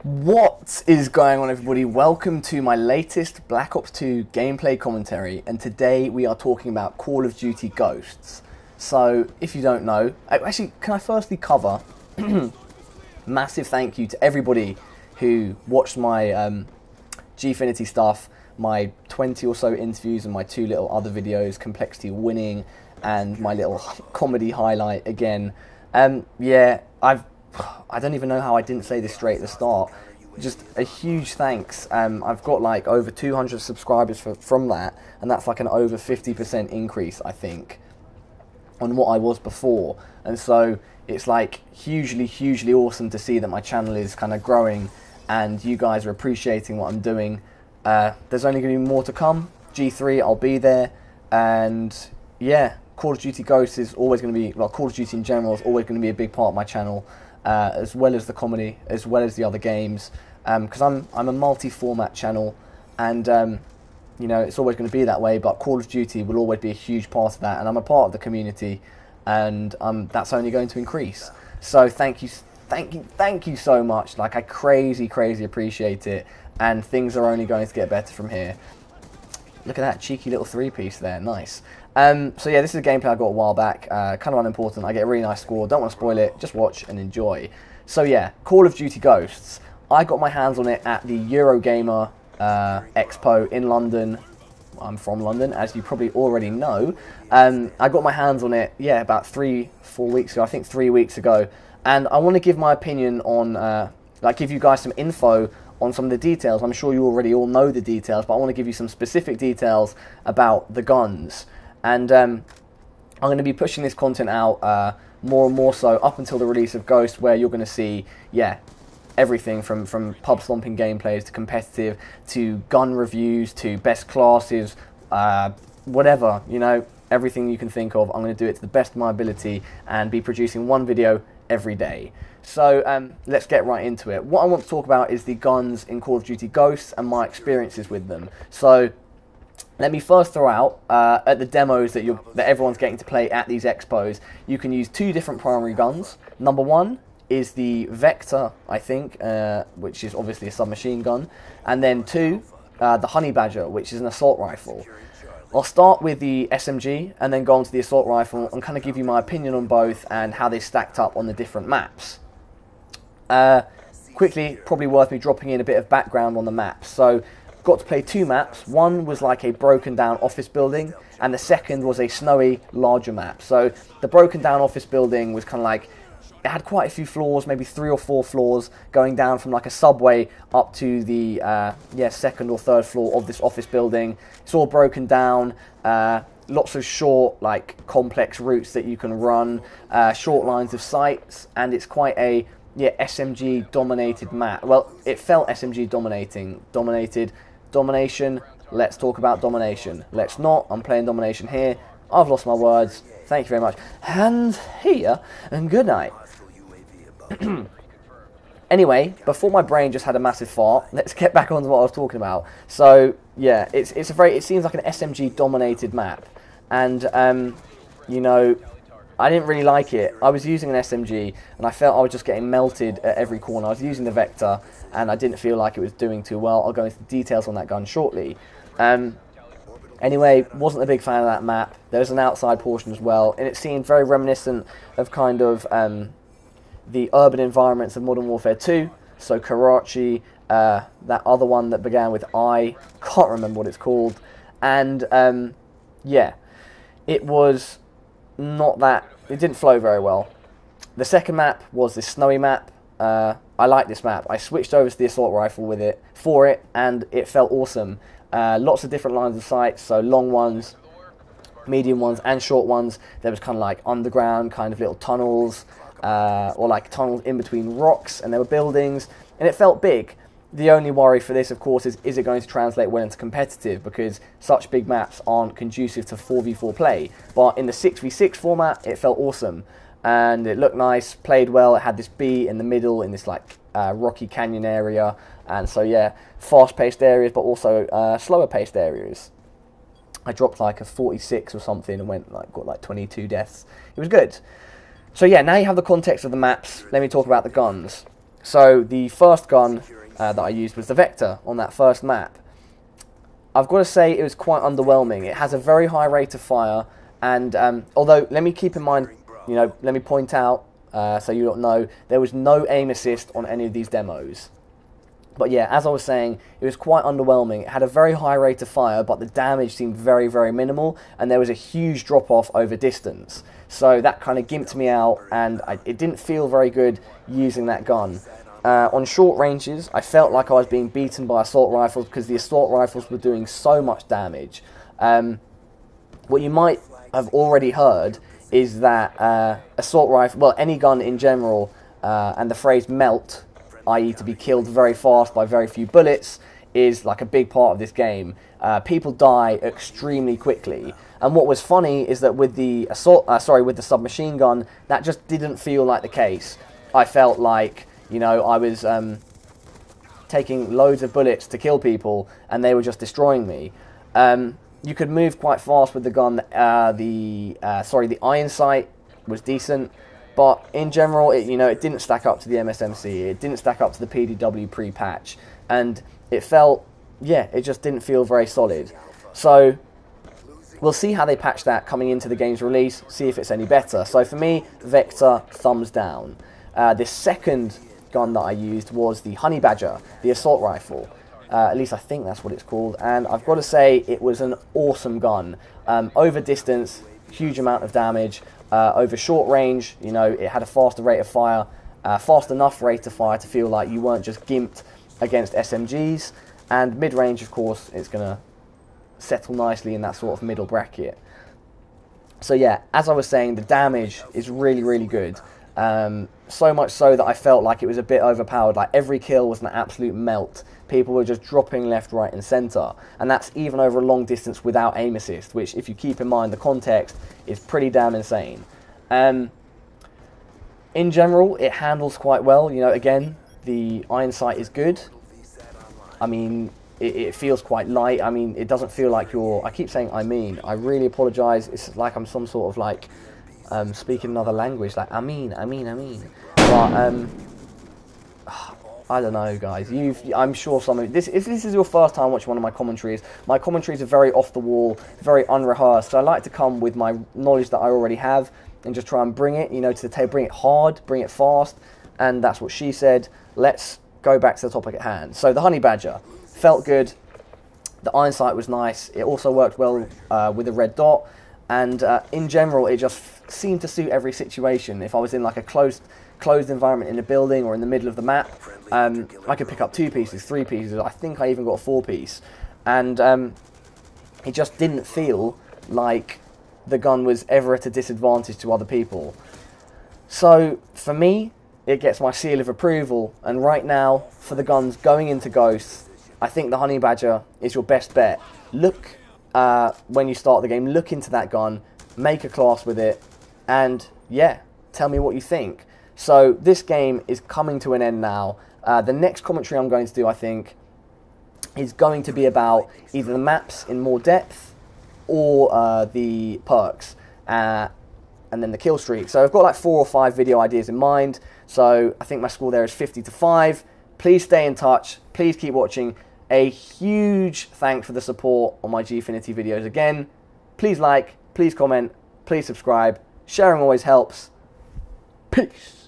What is going on, everybody? Welcome to my latest Black Ops 2 gameplay commentary, and today we are talking about Call of Duty Ghosts. So, if you don't know, actually, can I firstly cover massive thank you to everybody who watched my Gfinity stuff, my 20 or so interviews and my 2 little other videos, Complexity Winning and my little comedy highlight again. Yeah, I don't even know how I didn't say this straight at the start. Just a huge thanks. I've got like over 200 subscribers from that, and that's like an over 50% increase, I think, on what I was before. And so it's like hugely awesome to see that my channel is kind of growing and you guys are appreciating what I'm doing. There's only going to be more to come. G3, I'll be there. And yeah, Call of Duty Ghosts is always going to be, well, Call of Duty in general is always going to be a big part of my channel. As well as the comedy, as well as the other games, because I'm a multi-format channel, and you know, it's always going to be that way. But Call of Duty will always be a huge part of that, and I'm a part of the community, and that's only going to increase. So thank you so much. Like, I crazy appreciate it, and things are only going to get better from here. Look at that cheeky little 3-piece there, nice. So yeah, this is a gameplay I got a while back, kind of unimportant. I get a really nice score, don't want to spoil it, just watch and enjoy. So yeah, Call of Duty Ghosts. I got my hands on it at the Eurogamer Expo in London. I'm from London, as you probably already know. I got my hands on it, yeah, about 3-4 weeks ago, I think 3 weeks ago. And I want to give my opinion on, like, give you guys some info on some of the details. I'm sure you already all know the details, but I want to give you some specific details about the guns. And I'm going to be pushing this content out more and more so up until the release of Ghost, where you're going to see, yeah, everything from pub stomping gameplays to competitive to gun reviews to best classes, whatever, you know, everything you can think of. I'm going to do it to the best of my ability and be producing one video every day. So let's get right into it. What I want to talk about is the guns in Call of Duty Ghosts and my experiences with them. So let me first throw out, at the demos that everyone's getting to play at these expos, you can use 2 different primary guns. Number 1 is the Vector, I think, which is obviously a submachine gun. And then 2, the Honey Badger, which is an assault rifle. I'll start with the SMG and then go on to the assault rifle and kind of give you my opinion on both and how they stacked up on the different maps. Quickly, probably worth me dropping in a bit of background on the maps. So, got to play 2 maps. One was like a broken down office building, and the second was a snowy, larger map. So the broken down office building was kind of like, it had quite a few floors, maybe 3 or 4 floors, going down from like a subway up to the yeah, 2nd or 3rd floor of this office building. It's all broken down, lots of short, like, complex routes that you can run, short lines of sights, and it's quite a, yeah, SMG dominated map. Well, it felt SMG domination. Let's talk about domination. Let's not. I'm playing domination here. I've lost my words. Thank you very much. And here, and good night. Anyway, before my brain just had a massive fart, let's get back on to what I was talking about. So yeah, it seems like an SMG dominated map, and you know, I didn't really like it. I was using an SMG and I felt I was just getting melted at every corner. I was using the Vector and I didn't feel like it was doing too well. I'll go into the details on that gun shortly. Anyway, wasn't a big fan of that map. There's an outside portion as well, and it seemed very reminiscent of kind of the urban environments of Modern Warfare 2. So Karachi, that other one that began with I, can't remember what it's called. And yeah, it was not that, it didn't flow very well. The second map was this snowy map. I like this map. I switched over to the assault rifle for it, and it felt awesome. Lots of different lines of sight, so long ones, medium ones, and short ones. There was kind of like underground, kind of little tunnels, or like tunnels in between rocks, and there were buildings, and it felt big. The only worry for this, of course, is it going to translate well into competitive, because such big maps aren't conducive to 4v4 play. But in the 6v6 format, it felt awesome, and it looked nice, played well. It had this B in the middle in this like rocky canyon area, and so yeah, fast-paced areas, but also slower-paced areas. I dropped like a 46 or something and got like 22 deaths. It was good. So yeah, now you have the context of the maps. Let me talk about the guns. So the first gun that I used was the Vector on that first map. I've got to say it was quite underwhelming. It has a very high rate of fire, and although let me keep in mind, let me point out so you don't know, there was no aim assist on any of these demos. But yeah, as I was saying, it was quite underwhelming. It had a very high rate of fire, but the damage seemed very, very minimal, and there was a huge drop-off over distance. So that kind of gimped me out, and it didn't feel very good using that gun. On short ranges, I felt like I was being beaten by assault rifles because the assault rifles were doing so much damage. What you might have already heard is that assault rifle, well, any gun in general, and the phrase melt, i.e. to be killed very fast by very few bullets, is like a big part of this game. People die extremely quickly, and what was funny is that with the with the submachine gun, that just didn't feel like the case. I felt like, I was taking loads of bullets to kill people, and they were just destroying me. You could move quite fast with the gun. The iron sight was decent. But in general, it didn't stack up to the MSMC. It didn't stack up to the PDW pre-patch, and it just didn't feel very solid. So we'll see how they patch that coming into the game's release. See if it's any better. So for me, Vector, thumbs down. The second gun that I used was the Honey Badger, the assault rifle. At least I think that's what it's called. And I've got to say, it was an awesome gun. Over distance, huge amount of damage. Over short range, it had a faster rate of fire, fast enough rate of fire to feel like you weren't just gimped against SMGs. And mid-range, of course, it's going to settle nicely in that sort of middle bracket. So yeah, as I was saying, the damage is really, really good. So much so that I felt like it was a bit overpowered. Like every kill was an absolute melt. People were just dropping left, right and centre. And that's even over a long distance without aim assist, which, if you keep in mind the context, is pretty damn insane. In general, it handles quite well. Again, the iron sight is good. I mean, it feels quite light. I mean, it doesn't feel like I keep saying I really apologise. It's like I'm some sort of like speaking another language, like I mean. But I don't know, guys. I'm sure some of this. If this is your first time watching one of my commentaries are very off the wall, very unrehearsed. So I like to come with my knowledge that I already have and just try and bring it, to the table. Bring it hard, bring it fast, and that's what she said. Let's go back to the topic at hand. So the Honey Badger felt good. The iron sight was nice. It also worked well with the red dot, and in general, it just seemed to suit every situation. If I was in like a closed environment in a building or in the middle of the map, I could pick up 2 pieces, 3 pieces. I think I even got a 4-piece, and it just didn't feel like the gun was ever at a disadvantage to other people. So for me, it gets my seal of approval. And right now, for the guns going into Ghosts, I think the Honey Badger is your best bet. Look, when you start the game, look into that gun, make a class with it, and yeah, tell me what you think. So this game is coming to an end now. The next commentary I'm going to do, I think, is going to be about either the maps in more depth or the perks, and then the kill streak. So I've got like 4 or 5 video ideas in mind. So I think my score there is 50-5. Please stay in touch. Please keep watching. A huge thanks for the support on my Gfinity videos again. Please like, please comment, please subscribe. Sharing always helps. Peace.